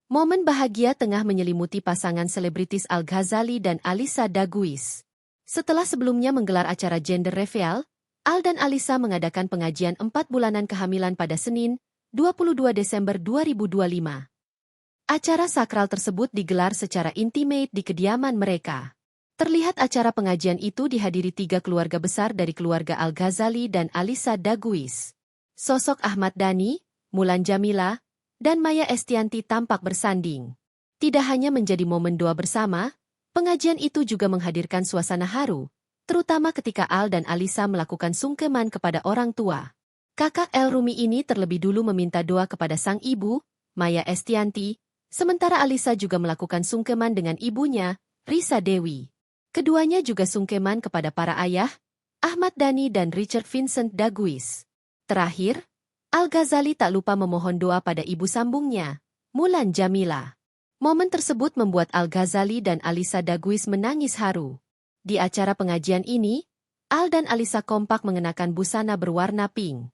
Momen bahagia tengah menyelimuti pasangan selebritis Al-Ghazali dan Alyssa Daguis. Setelah sebelumnya menggelar acara gender reveal, Al dan Alyssa mengadakan pengajian 4 bulanan kehamilan pada Senin, 22 Desember 2025. Acara sakral tersebut digelar secara intimate di kediaman mereka. Terlihat acara pengajian itu dihadiri 3 keluarga besar dari keluarga Al-Ghazali dan Alyssa Daguis. Sosok Ahmad Dhani, Mulan Jameela, dan Maia Estianty tampak bersanding. Tidak hanya menjadi momen doa bersama, pengajian itu juga menghadirkan suasana haru, terutama ketika Al dan Alyssa melakukan sungkeman kepada orang tua. Kakak El Rumi ini terlebih dulu meminta doa kepada sang ibu, Maia Estianty, sementara Alyssa juga melakukan sungkeman dengan ibunya, Risa Dewi. Keduanya juga sungkeman kepada para ayah, Ahmad Dhani dan Richard Vincent Daguis. Terakhir, Al-Ghazali tak lupa memohon doa pada ibu sambungnya, Mulan Jameela. Momen tersebut membuat Al-Ghazali dan Alyssa Daguis menangis haru. Di acara pengajian ini, Al dan Alyssa kompak mengenakan busana berwarna pink.